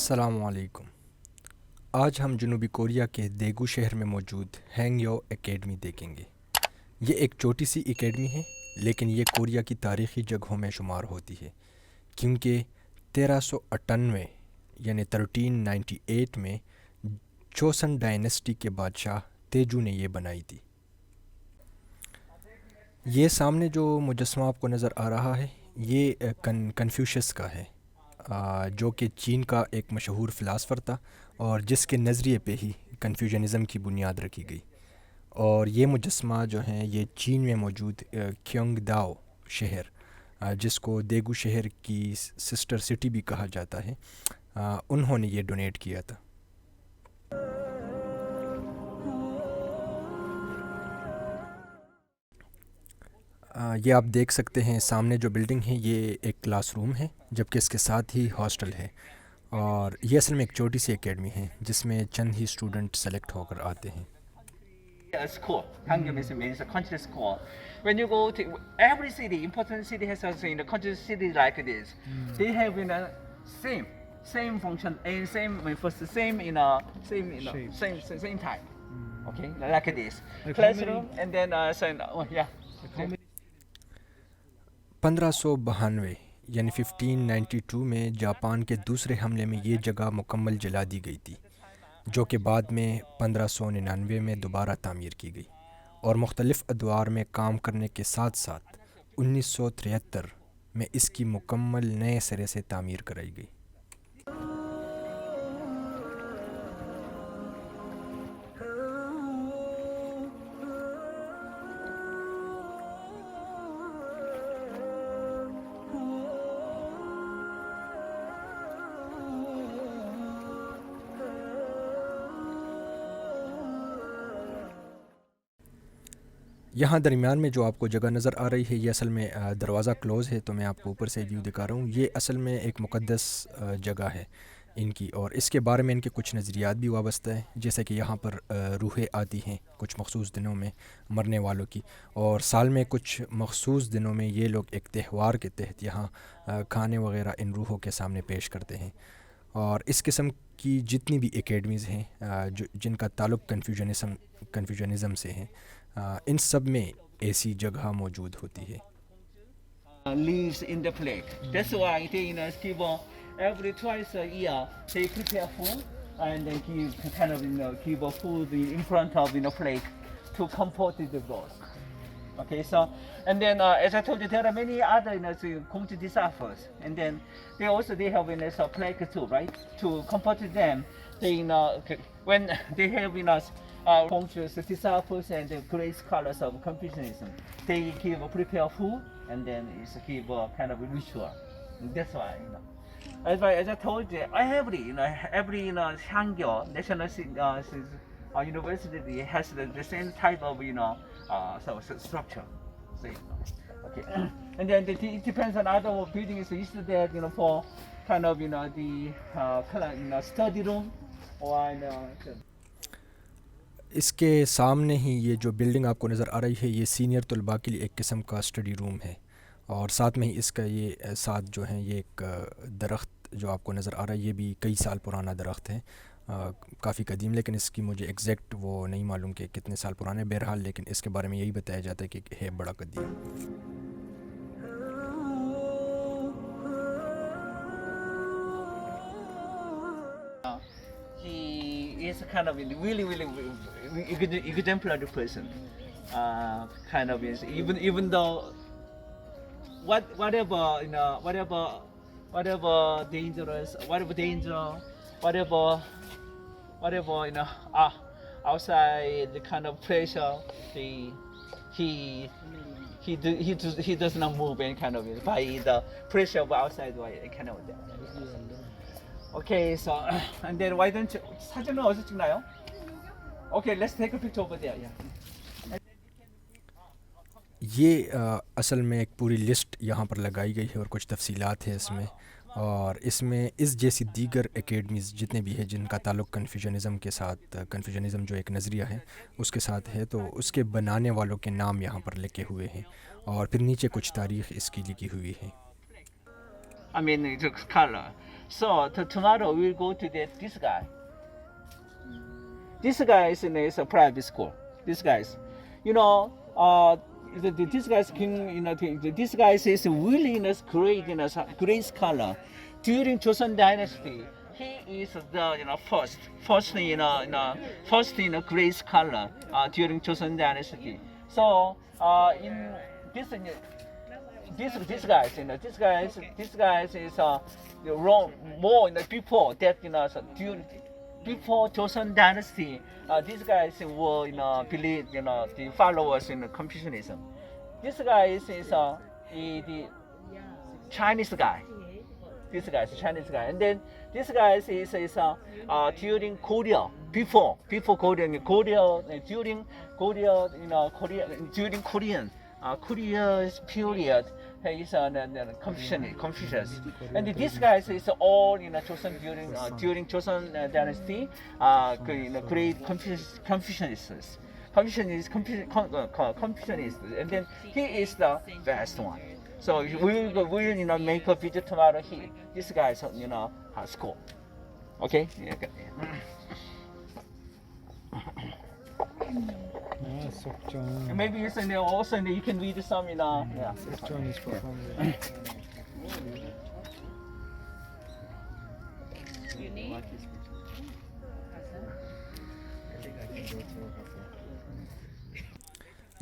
السلام علیکم۔ آج ہم جنوبی کوریا کے دیگو شہر میں موجود ہینگیو اکیڈمی دیکھیں گے۔ یہ ایک چھوٹی سی اکیڈمی ہے، لیکن یہ کوریا کی تاریخی جگہوں میں شمار ہوتی ہے، کیونکہ 1398 یعنی 1398 میں چوسن ڈائنیسٹی کے بادشاہ تیجو نے یہ بنائی تھی۔ یہ سامنے جو مجسمہ آپ کو نظر آ رہا ہے، یہ کنفیوشس کا ہے، جو کہ چین کا ایک مشہور فلاسفر تھا اور جس کے نظریے پہ ہی کنفیوژنزم کی بنیاد رکھی گئی۔ اور یہ مجسمہ جو ہیں یہ چین میں موجود کیونگ داؤ شہر، جس کو دیگو شہر کی سسٹر سٹی بھی کہا جاتا ہے، انہوں نے یہ ڈونیٹ کیا تھا۔ یہ آپ دیکھ سکتے ہیں سامنے جو بلڈنگ ہے، یہ ایک کلاس روم ہے، جبکہ اس کے ساتھ ہی ہاسٹل ہے، اور یہ اصل میں ایک چھوٹی سی اکیڈمی ہے جس میں چند ہی اسٹوڈنٹ سلیکٹ ہو کر آتے ہیں۔ A school. Hangyo means a country school. When you go to every city, important city has also in the country city like this. They have in a same function and same time. Okay, like this. Classroom and then yeah. 1592 یعنی 1592 میں Japan کے دوسرے حملے میں یہ جگہ مکمل جلا دی گئی تھی، جو کہ بعد میں 1599 میں دوبارہ تعمیر کی گئی اور مختلف ادوار میں کام کرنے کے ساتھ ساتھ 1973 میں اس کی مکمل نئے سرے سے تعمیر کرائی گئی۔ یہاں درمیان میں جو آپ کو جگہ نظر آ رہی ہے، یہ اصل میں دروازہ کلوز ہے، تو میں آپ کو اوپر سے ویو دکھا رہا ہوں۔ یہ اصل میں ایک مقدس جگہ ہے ان کی، اور اس کے بارے میں ان کے کچھ نظریات بھی وابستہ ہیں، جیسے کہ یہاں پر روحیں آتی ہیں کچھ مخصوص دنوں میں مرنے والوں کی، اور سال میں کچھ مخصوص دنوں میں یہ لوگ ایک تہوار کے تحت یہاں کھانے وغیرہ ان روحوں کے سامنے پیش کرتے ہیں۔ اور اس قسم کی جتنی بھی اکیڈمیز ہیں جن کا تعلق کنفیوژنزم سے ہیں، ان سب میں ایسی جگہ موجود ہوتی ہے۔ Leaves in the plate. That's why they give every twice a year they prepare food and then give food in front of plate to comfort the boss. Okay, so and then as I told you, there are many other community disasters, and then they have a plague too, right? To comfort them, they when they have conscious disasters and the grace colors of Confucianism, they prepare food and then give a kind of ritual. That's why as I told you, every Hangyo National University has the same type of structure. So, okay, and then it depends on other buildings. Is there for kind of the study room or اس کے سامنے ہی یہ جو building آپ کو نظر آ رہی ہے، یہ سینئر طلباء کے لیے ایک قسم کا اسٹڈی روم ہے، اور ساتھ میں ہی اس کا یہ ساتھ جو ہیں یہ ایک درخت جو آپ کو نظر آ رہا ہے، یہ بھی کئی سال پرانا درخت ہے، کافی قدیم، لیکن اس کی مجھے ایگزیکٹ وہ نہیں معلوم کہ کتنے سال پرانے ہے، بہرحال لیکن اس کے بارے میں یہی بتایا جاتا ہے کہ ہے بڑا قدیم۔ He is kind of really exemplary person. Kind of is even though whatever dangerous, whatever danger, whatever outside the kind of pressure, he does not move any kind of by the pressure of outside kind of that. Okay, so and then why don't you 사진은 어디서 찍나요? Okay, let's take a picture over there. Yeah. یہ اصل میں ایک پوری list یہاں پر لگائی گئی ہے اور کچھ تفصیلات ہیں اس میں، اور اس میں اس جیسی دیگر اکیڈمیز جتنے بھی ہیں جن کا تعلق کنفیوژنزم کے ساتھ، کنفیوژنزم جو ایک نظریہ ہے اس کے ساتھ ہے، تو اس کے بنانے والوں کے نام یہاں پر لکھے ہوئے ہیں، اور پھر نیچے کچھ تاریخ اس کی لکھی ہوئی ہے۔ I mean, it's color. So tomorrow we'll go to this guy. This guy is a private school. This guy's, you know, this guy's king, you know, this guy is really great, great scholar. During Joseon Dynasty, he is the first great scholar during Joseon Dynasty. So in this guys, this guys is wrong more before that, so during before Joseon Dynasty, these guys were believe the followers in Confucianism. This guy is the Chinese guy. This guy is a Chinese guy, and then this guy is during Korea, before Korea, during Korea, during Korea's period. He's Confucius, and this guy is all Joseon during Joseon Dynasty, great Confucianists. Confucianist, and then he is the best one. So we'll make a video tomorrow here. This guy is school. Okay. Sokchon. Maybe it's also you can read some yeah. Sokchon is performed.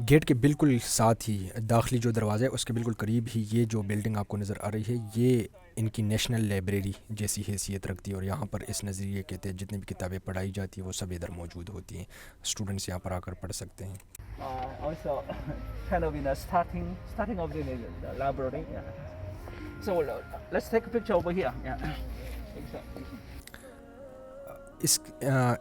Gate के बिल्कुल साथ ही दाखिली जो दरवाज़ा है उसके बिल्कुल करीब ही ये जो बिल्डिंग आपको नज़र आ रही है, ये इनकी नेशनल लाइब्रेरी जैसी हैसियत रखती है और यहाँ पर इस नज़रिए के तहत जितनी भी किताबें पढ़ाई जाती हैं वो सब इधर मौजूद होती हैं. स्टूडेंट्स यहाँ पर आकर पढ़ सकते हैं. Also kind of starting of the library. Yeah. So let's take a picture over here. Yeah. इस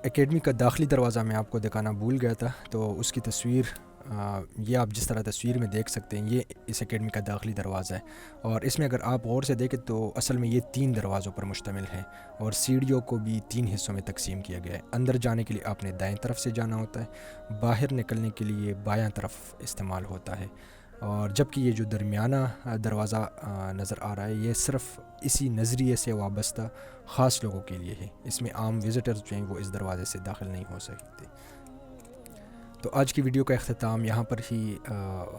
एकेडमी का दाखिली दरवाज़ा मैं आपको दिखाना भूल गया था, तो उसकी तस्वीर ये आप जिस तरह तस्वीर में देख सकते हैं, ये इस एकेडमी का दाखिली दरवाज़ा है. और इसमें अगर आप गौर से देखें तो असल में ये 3 दरवाज़ों पर मुश्तमिल है और सीढ़ियों को भी 3 हिस्सों में तकसीम किया गया है. अंदर जाने के लिए आपने दाएं तरफ से जाना होता है, बाहर निकलने के लिए बायां तरफ इस्तेमाल होता है. और जबकि ये जो दरमियाना दरवाज़ा नज़र आ रहा है, ये सिर्फ़ इसी नज़रिए से वाबस्ता ख़ास लोगों के लिए है. इसमें आम विज़िटर्स जो हैं वो इस दरवाज़े से दाखिल नहीं हो सकते. तो आज की वीडियो का अख्ताम यहाँ पर ही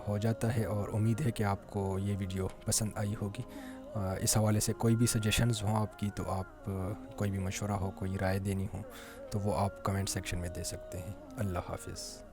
हो जाता है और उम्मीद है कि आपको ये वीडियो पसंद आई होगी. इस हवाले से कोई भी सजेशंस हों आपकी, तो आप कोई भी मशवरा हो, कोई राय देनी हो, तो वो आप कमेंट सेक्शन में दे सकते हैं. अल्लाह हाफ़िज़.